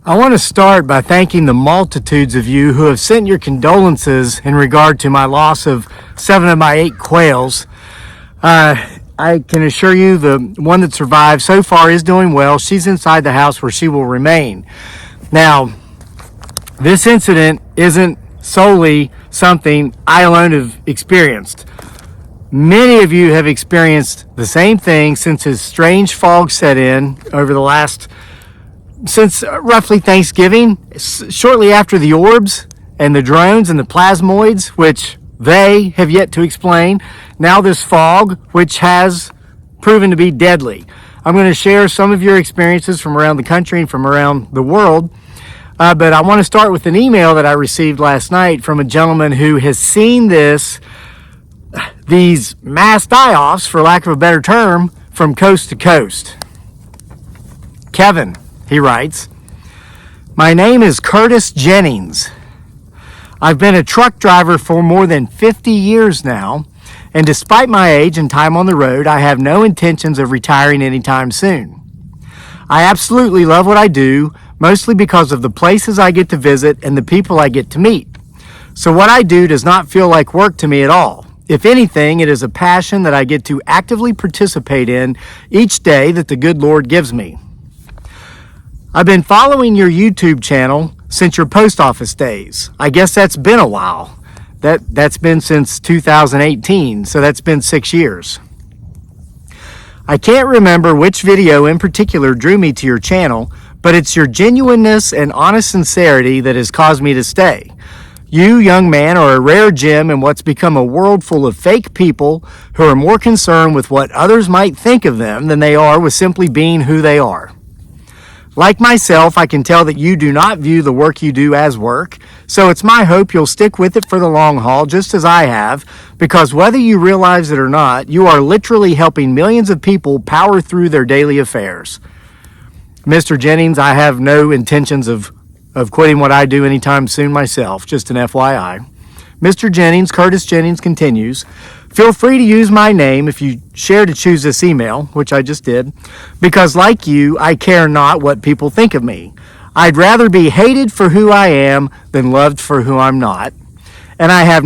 I want to start by thanking the multitudes of you who have sent your condolences in regard to my loss of 7 of my 8 quails. I can assure you the one that survived so far is doing well. She's inside the house where she will remain. Now, this incident isn't solely something I alone have experienced. Many of you have experienced the same thing since this strange fog set in over the last since roughly Thanksgiving, shortly after the orbs and the drones and the plasmoids, which they have yet to explain. Now this fog, which has proven to be deadly. I'm going to share some of your experiences from around the country and from around the world. But I want to start with an email that I received last night from a gentleman who has seen these mass die-offs, for lack of a better term, from coast to coast. Kevin, he writes, "My name is Curtis Jennings. I've been a truck driver for more than 50 years now, and despite my age and time on the road, I have no intentions of retiring anytime soon. I absolutely love what I do, mostly because of the places I get to visit and the people I get to meet. So what I do does not feel like work to me at all. If anything, it is a passion that I get to actively participate in each day that the good Lord gives me. I've been following your YouTube channel since your post office days. I guess that's been a while. That's been since 2018, so that's been 6 years. I can't remember which video in particular drew me to your channel, but it's your genuineness and honest sincerity that has caused me to stay. You, young man, are a rare gem in what's become a world full of fake people who are more concerned with what others might think of them than they are with simply being who they are. Like myself, I can tell that you do not view the work you do as work, so it's my hope you'll stick with it for the long haul, just as I have, because whether you realize it or not, you are literally helping millions of people power through their daily affairs. Mr. Jennings, I have no intentions of quitting what I do anytime soon myself, just an FYI. Mr. Jennings, Curtis Jennings continues, feel free to use my name if you share to choose this email, which I just did, because like you, I care not what people think of me. I'd rather be hated for who I am than loved for who I'm not. And I have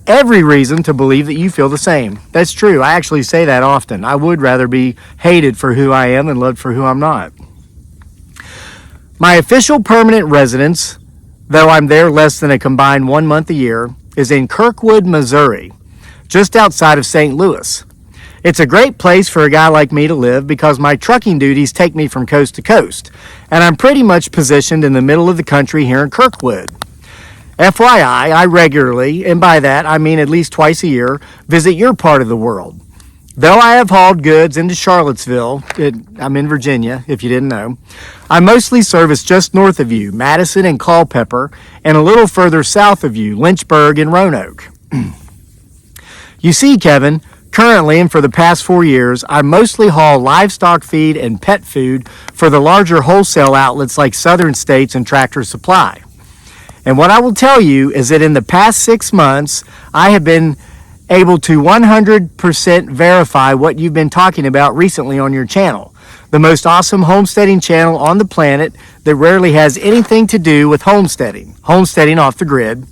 every reason to believe that you feel the same. That's true. I actually say that often. I would rather be hated for who I am than loved for who I'm not. My official permanent residence, though I'm there less than a combined 1 month a year, is in Kirkwood, Missouri, just outside of St. Louis. It's a great place for a guy like me to live because my trucking duties take me from coast to coast, and I'm pretty much positioned in the middle of the country here in Kirkwood. FYI, I regularly, and by that I mean at least twice a year, visit your part of the world. Though I have hauled goods into Charlottesville, I'm in Virginia, if you didn't know, I mostly service just north of you, Madison and Culpeper, and a little further south of you, Lynchburg and Roanoke. You see, Kevin, currently and for the past 4 years, I mostly haul livestock feed and pet food for the larger wholesale outlets like Southern States and Tractor Supply. And what I will tell you is that in the past 6 months, I have been able to 100% verify what you've been talking about recently on your channel. The most awesome homesteading channel on the planet that rarely has anything to do with homesteading off the grid.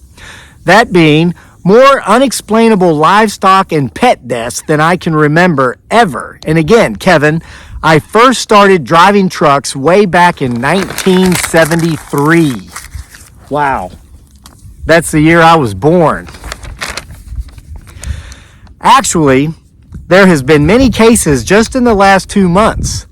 That being more unexplainable livestock and pet deaths than I can remember ever. And again, Kevin, I first started driving trucks way back in 1973. Wow. That's the year I was born. Actually, there has been many cases just in the last 2 months,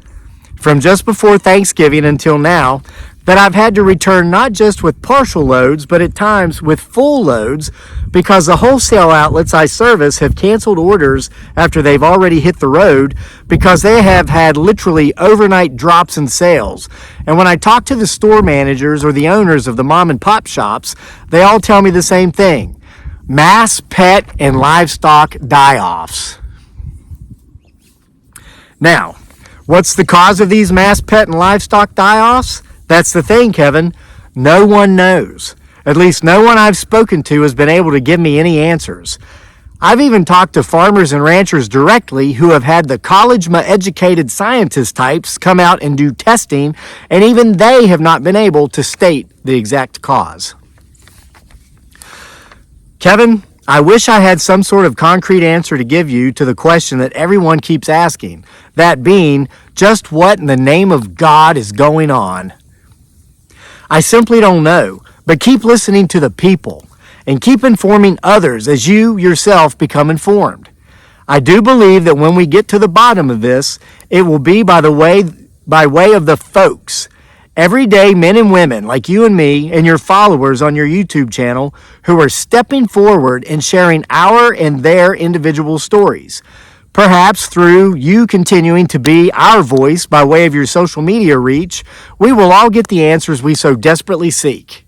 from just before Thanksgiving until now, that I've had to return not just with partial loads, but at times with full loads because the wholesale outlets I service have canceled orders after they've already hit the road because they have had literally overnight drops in sales. And when I talk to the store managers or the owners of the mom and pop shops, they all tell me the same thing. Mass pet and livestock die-offs. Now, what's the cause of these mass pet and livestock die-offs? That's the thing, Kevin. No one knows. At least no one I've spoken to has been able to give me any answers. I've even talked to farmers and ranchers directly who have had the college-educated scientist types come out and do testing, and even they have not been able to state the exact cause. Kevin, I wish I had some sort of concrete answer to give you to the question that everyone keeps asking, that being, just what in the name of God is going on? I simply don't know, but keep listening to the people and keep informing others as you yourself become informed. I do believe that when we get to the bottom of this, it will be by way of the folks, everyday men and women like you and me and your followers on your YouTube channel who are stepping forward and sharing our and their individual stories. Perhaps through you continuing to be our voice by way of your social media reach, we will all get the answers we so desperately seek.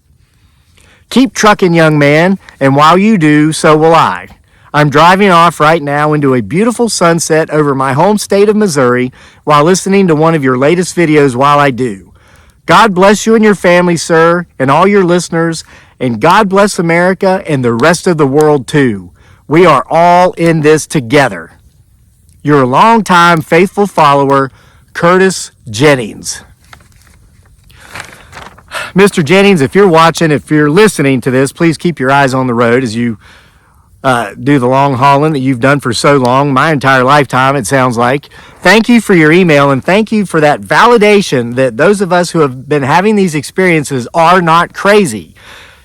Keep trucking, young man, and while you do, so will I. I'm driving off right now into a beautiful sunset over my home state of Missouri while listening to one of your latest videos while I do. God bless you and your family, sir, and all your listeners, and God bless America and the rest of the world, too. We are all in this together. Your longtime faithful follower, Curtis Jennings. Mr. Jennings, if you're watching, if you're listening to this, please keep your eyes on the road as you do the long hauling that you've done for so long, my entire lifetime, it sounds like. Thank you for your email, and thank you for that validation that those of us who have been having these experiences are not crazy.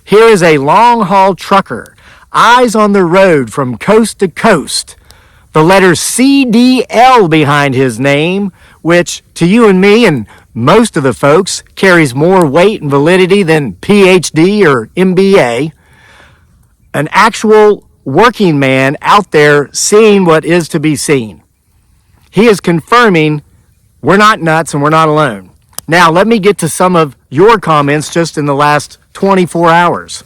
Here is a long-haul trucker, eyes on the road from coast to coast. The letter CDL behind his name, which to you and me and most of the folks carries more weight and validity than PhD or MBA. An actual working man out there seeing what is to be seen. He is confirming we're not nuts and we're not alone. Now, let me get to some of your comments just in the last 24 hours.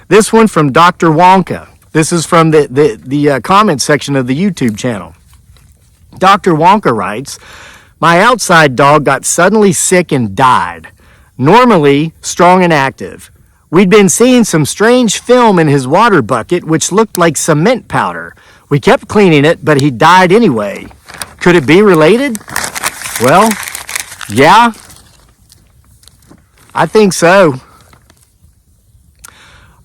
This one from Dr. Wonka. This is from the comment section of the YouTube channel. Dr. Wonka writes, my outside dog got suddenly sick and died. Normally strong and active. We'd been seeing some strange film in his water bucket, which looked like cement powder. We kept cleaning it, but he died anyway. Could it be related? Well, yeah, I think so.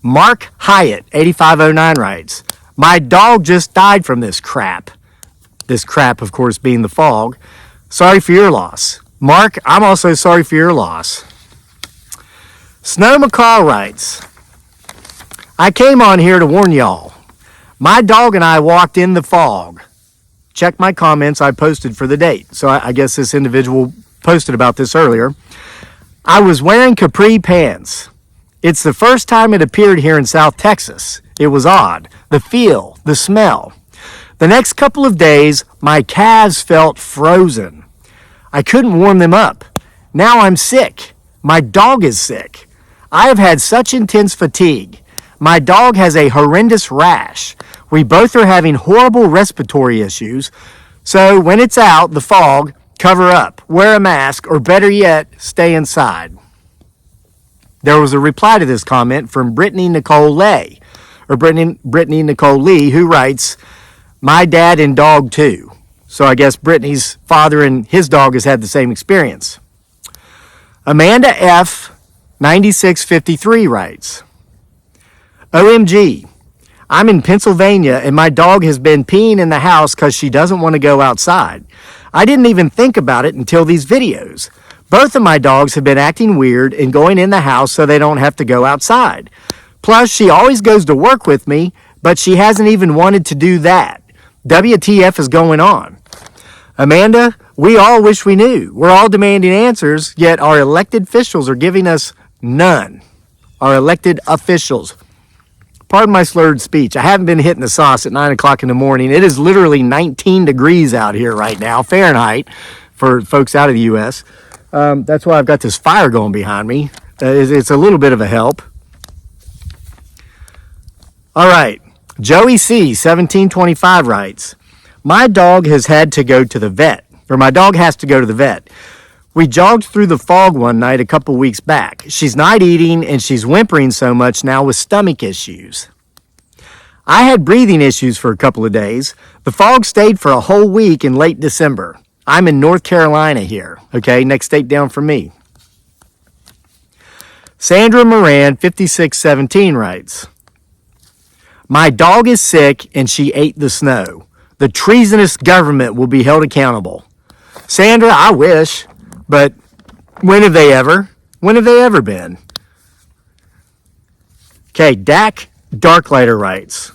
Mark Hyatt, 8509 writes, my dog just died from this crap. This crap, of course, being the fog. Sorry for your loss. Mark, I'm also sorry for your loss. Snow McCall writes, I came on here to warn y'all. My dog and I walked in the fog. Check my comments I posted for the date. So I guess this individual posted about this earlier. I was wearing capri pants. It's the first time it appeared here in South Texas. It was odd. The feel, the smell. The next couple of days, my calves felt frozen. I couldn't warm them up. Now I'm sick. My dog is sick. I have had such intense fatigue. My dog has a horrendous rash. We both are having horrible respiratory issues. So when it's out, the fog, cover up, wear a mask, or better yet, stay inside. There was a reply to this comment from Brittany Nicole Lee, who writes, my dad and dog too. So I guess Brittany's father and his dog has had the same experience. Amanda F. 9653 writes, OMG, I'm in Pennsylvania and my dog has been peeing in the house because she doesn't want to go outside. I didn't even think about it until these videos. Both of my dogs have been acting weird and going in the house so they don't have to go outside. Plus, she always goes to work with me, but she hasn't even wanted to do that. WTF is going on? Amanda, we all wish we knew. We're all demanding answers, yet our elected officials are giving us none. Our elected officials. Pardon my slurred speech. I haven't been hitting the sauce at 9 o'clock in the morning. It is literally 19 degrees out here right now, Fahrenheit, for folks out of the U.S. That's why I've got this fire going behind me. It's a little bit of a help. All right. Joey C. 1725 writes, my dog has to go to the vet. We jogged through the fog one night a couple weeks back. She's not eating and she's whimpering so much now with stomach issues. I had breathing issues for a couple of days. The fog stayed for a whole week in late December. I'm in North Carolina here, okay, next state down from me. Sandra Moran, 5617, writes, my dog is sick and she ate the snow. The treasonous government will be held accountable. Sandra, I wish, but when have they ever? When have they ever been? Okay, Dak Darklighter writes,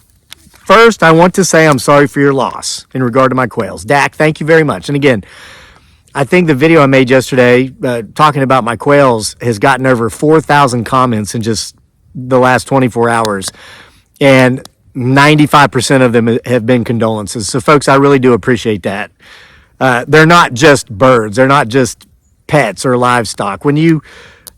first, I want to say I'm sorry for your loss in regard to my quails. Dak, thank you very much. And again, I think the video I made yesterday talking about my quails has gotten over 4,000 comments in just the last 24 hours. And 95% of them have been condolences. So, folks, I really do appreciate that. They're not just birds. They're not just pets or livestock. When you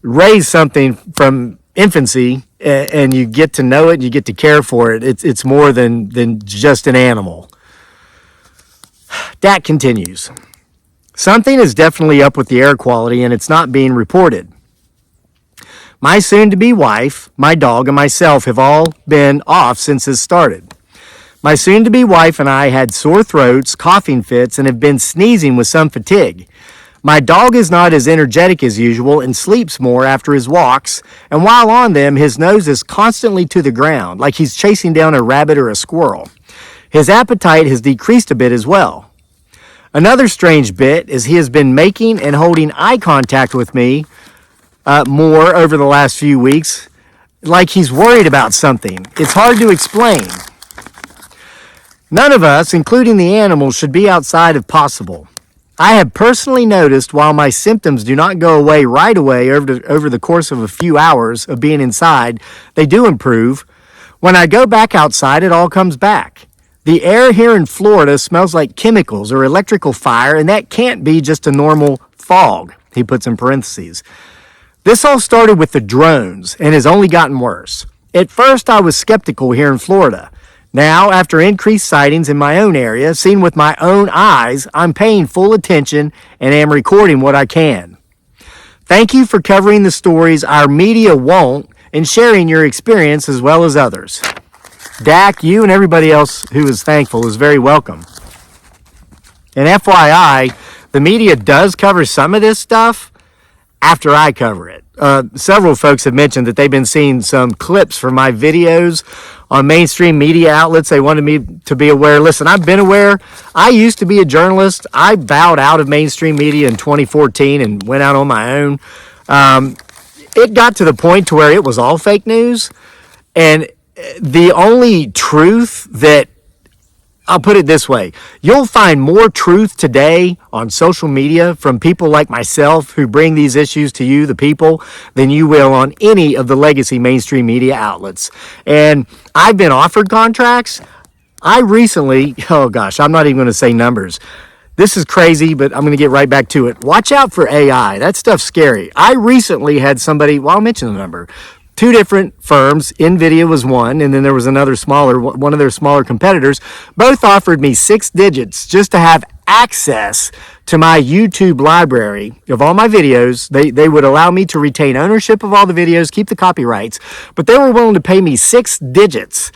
raise something from infancy and you get to know it, you get to care for it, it's more than just an animal. Dak continues. Something is definitely up with the air quality and it's not being reported. My soon-to-be wife, my dog, and myself have all been off since this started. My soon-to-be wife and I had sore throats, coughing fits, and have been sneezing with some fatigue. My dog is not as energetic as usual and sleeps more after his walks, and while on them, his nose is constantly to the ground, like he's chasing down a rabbit or a squirrel. His appetite has decreased a bit as well. Another strange bit is he has been making and holding eye contact with me more over the last few weeks, like he's worried about something. It's hard to explain. None of us, including the animals, should be outside if possible. I have personally noticed while my symptoms do not go away right away over the course of a few hours of being inside, they do improve. When I go back outside, it all comes back. The air here in Florida smells like chemicals or electrical fire, and that can't be just a normal fog, he puts in parentheses. This all started with the drones and has only gotten worse. At first, I was skeptical here in Florida. Now, after increased sightings in my own area, seen with my own eyes, I'm paying full attention and am recording what I can. Thank you for covering the stories our media won't and sharing your experience as well as others. Dak, you and everybody else who is thankful is very welcome. And FYI, the media does cover some of this stuff after I cover it. Several folks have mentioned that they've been seeing some clips from my videos on mainstream media outlets. They wanted me to be aware. Listen, I've been aware. I used to be a journalist. I bowed out of mainstream media in 2014 and went out on my own. It got to the point to where it was all fake news. And the only truth that, I'll put it this way, you'll find more truth today on social media from people like myself who bring these issues to you, the people, than you will on any of the legacy mainstream media outlets. And I've been offered contracts. I recently, oh gosh, I'm not even going to say numbers. This is crazy, but I'm going to get right back to it. Watch out for AI. That stuff's scary. I recently had somebody, well, I'll mention the number. 2 different firms, NVIDIA was one, and then there was another one of their smaller competitors. Both offered me 6 digits just to have access to my YouTube library of all my videos. They would allow me to retain ownership of all the videos, keep the copyrights, but they were willing to pay me 6 digits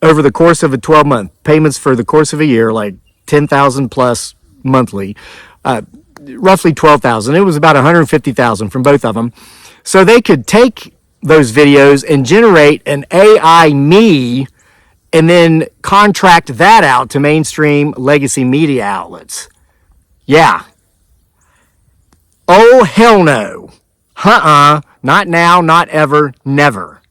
over the course of a 12-month, payments for the course of a year, like $10,000 plus monthly, roughly $12,000. It was about $150,000 from both of them. So they could take those videos and generate an AI me and then contract that out to mainstream legacy media outlets. Yeah. Oh, hell no. Not now, not ever, never.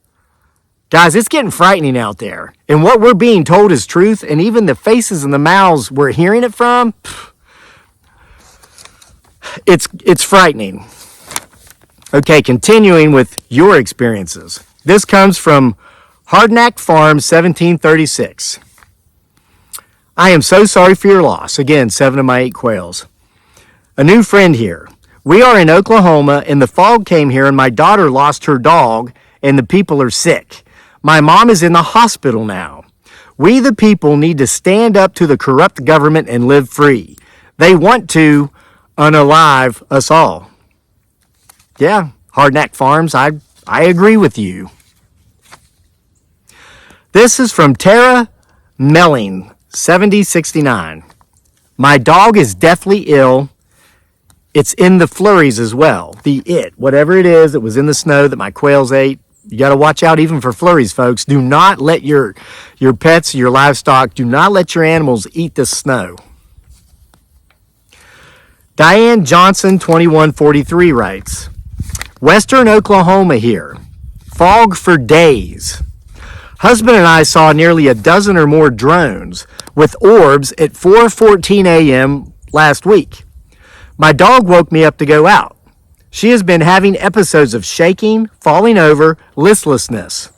Guys, it's getting frightening out there. And what we're being told is truth, and even the faces and the mouths we're hearing it from, it's frightening. Okay, continuing with your experiences. This comes from Hardnack Farm, 1736. I am so sorry for your loss. Again, 7 of my 8 quails. A new friend here. We are in Oklahoma, and the fog came here, and my daughter lost her dog, and the people are sick. My mom is in the hospital now. We, the people, need to stand up to the corrupt government and live free. They want to unalive us all. Yeah, Hardnack Farms, I agree with you. This is from Tara Melling, 7069. My dog is deathly ill. It's in the flurries as well. Whatever it is that was in the snow that my quails ate. You got to watch out even for flurries, folks. Do not let your pets, your livestock, do not let your animals eat the snow. Diane Johnson, 2143 writes, Western Oklahoma here. Fog for days. Husband and I saw nearly a dozen or more drones with orbs at 4:14 a.m. last week. My dog woke me up to go out. She has been having episodes of shaking, falling over, listlessness.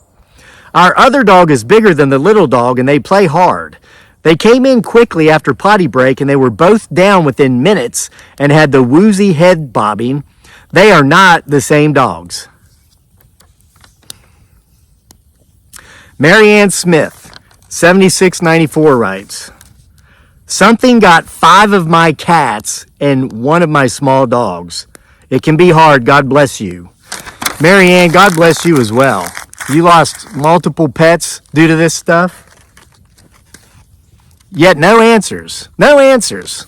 Our other dog is bigger than the little dog and they play hard. They came in quickly after potty break and they were both down within minutes and had the woozy head bobbing. They are not the same dogs. Marianne Smith, 7694 writes, Something got 5 of my cats and 1 of my small dogs. It can be hard. God bless you. Marianne, God bless you as well. You lost multiple pets due to this stuff? Yet no answers. No answers.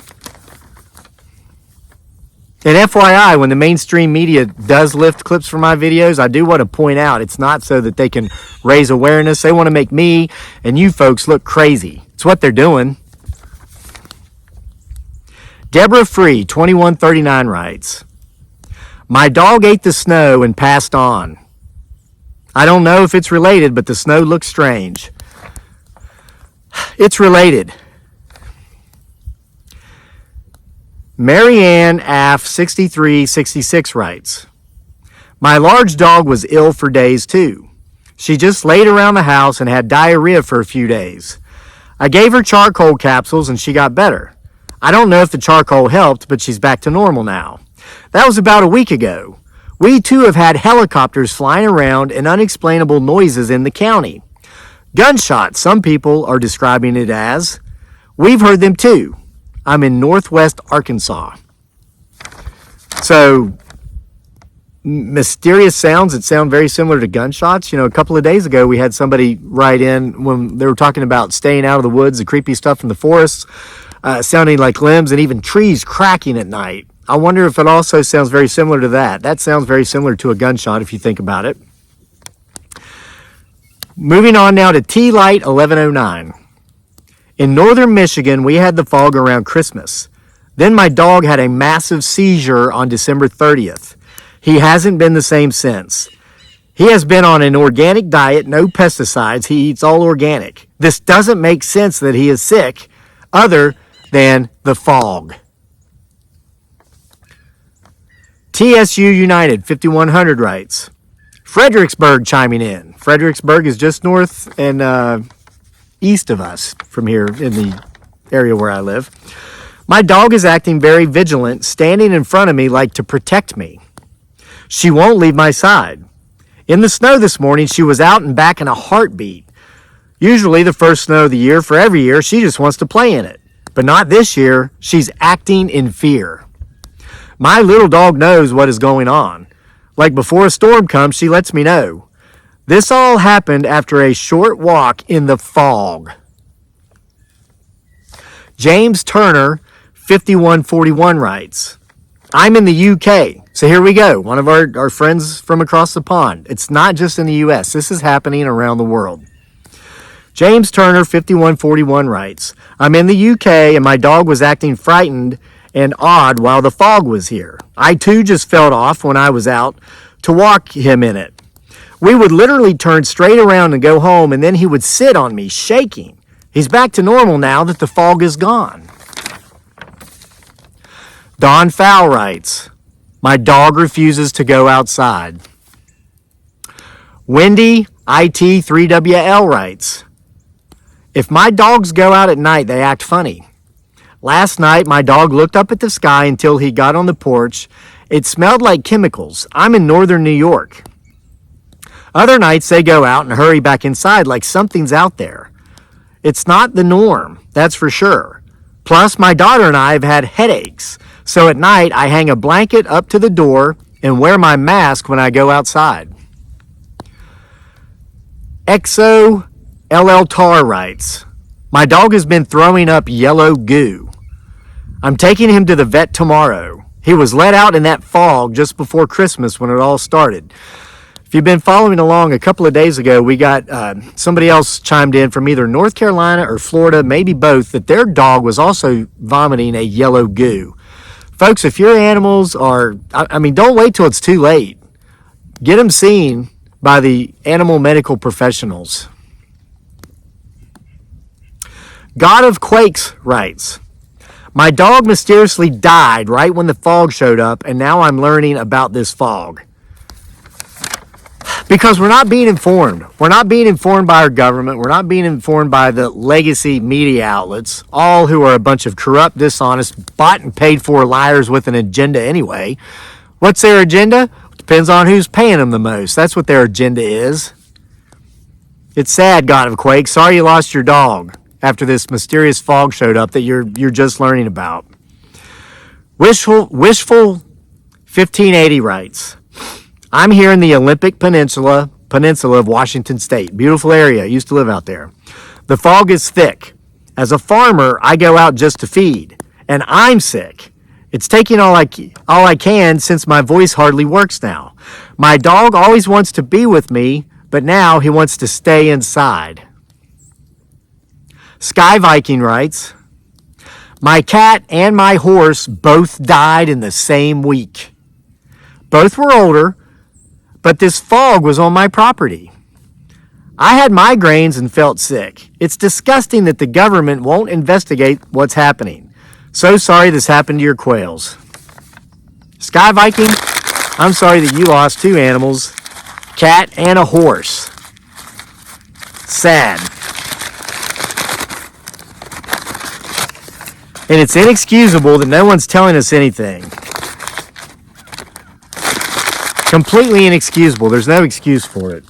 And FYI, when the mainstream media does lift clips from my videos, I do want to point out it's not so that they can raise awareness. They want to make me and you folks look crazy. It's what they're doing. Deborah Free, 2139 writes, My dog ate the snow and passed on. I don't know if it's related, but the snow looks strange. It's related. Marianne Aff, 6366 writes, My large dog was ill for days too. She just laid around the house and had diarrhea for a few days. I gave her charcoal capsules and she got better. I don't know if the charcoal helped, but she's back to normal now. That was about a week ago. We too have had helicopters flying around and unexplainable noises in the county. Gunshots, some people are describing it as. We've heard them too. I'm in northwest Arkansas. So, mysterious sounds that sound very similar to gunshots. You know, a couple of days ago we had somebody write in when they were talking about staying out of the woods, the creepy stuff from the forests, sounding like limbs and even trees cracking at night. I wonder if it also sounds very similar to that. That sounds very similar to a gunshot if you think about it. Moving on now to T-Light 1109. In northern Michigan, we had the fog around Christmas. Then my dog had a massive seizure on December 30th. He hasn't been the same since. He has been on an organic diet, no pesticides. He eats all organic. This doesn't make sense that he is sick other than the fog. TSU United 5100 writes, Fredericksburg chiming in. Fredericksburg is just north and east of us from here in the area where I live. My dog is acting very vigilant, standing in front of me like to protect me. She won't leave my side. In the snow this morning, she was out and back in a heartbeat. Usually the first snow of the year, for every year, she just wants to play in it. But not this year. She's acting in fear. My little dog knows what is going on. Like before a storm comes, she lets me know. This all happened after a short walk in the fog. James Turner, 5141 writes, I'm in the UK. So here we go. One of our friends from across the pond. It's not just in the US. This is happening around the world. James Turner, 5141 writes, I'm in the UK and my dog was acting frightened and odd while the fog was here. I too just felt off when I was out to walk him in it. We would literally turn straight around and go home, and then he would sit on me, shaking. He's back to normal now that the fog is gone. Don Fowl writes, my dog refuses to go outside. Wendy, IT3WL writes, if my dogs go out at night, they act funny. Last night, my dog looked up at the sky until he got on the porch. It smelled like chemicals. I'm in northern New York. Other nights they go out and hurry back inside like something's out there. It's not the norm, that's for sure. Plus, my daughter and I have had headaches. So at night, I hang a blanket up to the door and wear my mask when I go outside. LL Tar writes, my dog has been throwing up yellow goo. I'm taking him to the vet tomorrow. He was let out in that fog just before Christmas when it all started. If you've been following along, a couple of days ago, we got somebody else chimed in from either North Carolina or Florida, maybe both, that their dog was also vomiting a yellow goo. Folks, if your animals are, don't wait till it's too late. Get them seen by the animal medical professionals. God of Quakes writes, my dog mysteriously died right when the fog showed up, and now I'm learning about this fog. Because we're not being informed. We're not being informed by our government. We're not being informed by the legacy media outlets, all who are a bunch of corrupt, dishonest, bought and paid for liars with an agenda anyway. What's their agenda? Depends on who's paying them the most. That's what their agenda is. It's sad, God of Quake. Sorry you lost your dog after this mysterious fog showed up that you're just learning about. Wishful 1580 writes, I'm here in the Olympic Peninsula of Washington State. Beautiful area. I used to live out there. The fog is thick. As a farmer, I go out just to feed, and I'm sick. It's taking all I can since my voice hardly works now. My dog always wants to be with me, but now he wants to stay inside. Sky Viking writes, my cat and my horse both died in the same week. Both were older, but this fog was on my property. I had migraines and felt sick. It's disgusting that the government won't investigate what's happening. So sorry this happened to your quails. Sky Viking, I'm sorry that you lost two animals, a cat and a horse. Sad. And it's inexcusable that no one's telling us anything. Completely inexcusable. There's no excuse for it.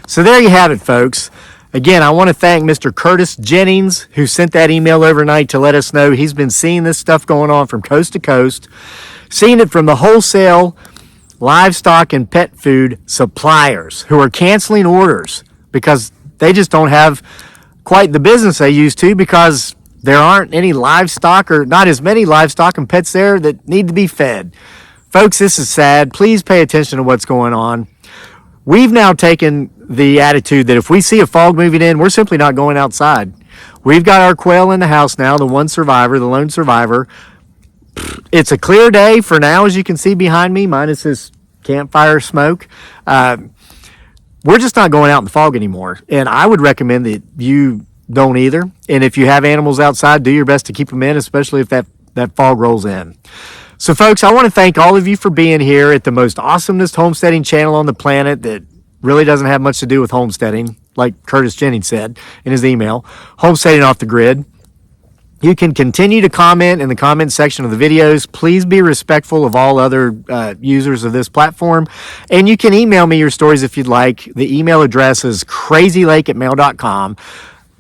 So there you have it, folks. Again, I want to thank Mr. Curtis Jennings, who sent that email overnight to let us know he's been seeing this stuff going on from coast to coast, seeing it from the wholesale livestock and pet food suppliers who are canceling orders because they just don't have quite the business they used to because there aren't any livestock or not as many livestock and pets there that need to be fed. Folks, this is sad. Please pay attention to what's going on. We've now taken the attitude that if we see a fog moving in, we're simply not going outside. We've got our quail in the house now, the one survivor, the lone survivor. It's a clear day for now, as you can see behind me, minus this campfire smoke. We're just not going out in the fog anymore. And I would recommend that you don't either. And if you have animals outside, do your best to keep them in, especially if that fog rolls in. So, folks, I want to thank all of you for being here at the most awesomest homesteading channel on the planet that really doesn't have much to do with homesteading, like Curtis Jennings said in his email, Homesteading Off the Grid. You can continue to comment in the comment section of the videos. Please be respectful of all other users of this platform. And you can email me your stories if you'd like. The email address is crazylake@mail.com.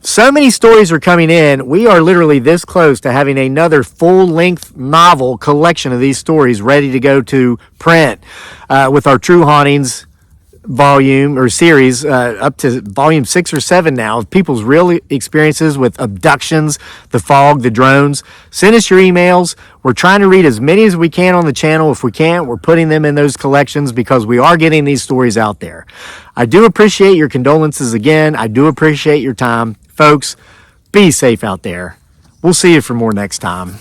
So many stories are coming in. We are literally this close to having another full-length novel collection of these stories ready to go to print with our True Hauntings volume or series up to volume 6 or 7 now of people's real experiences with abductions, the fog, the drones. Send us your emails. We're trying to read as many as we can on the channel. If we can't, we're putting them in those collections because we are getting these stories out there. I do appreciate your condolences again. I do appreciate your time. Folks, be safe out there. We'll see you for more next time.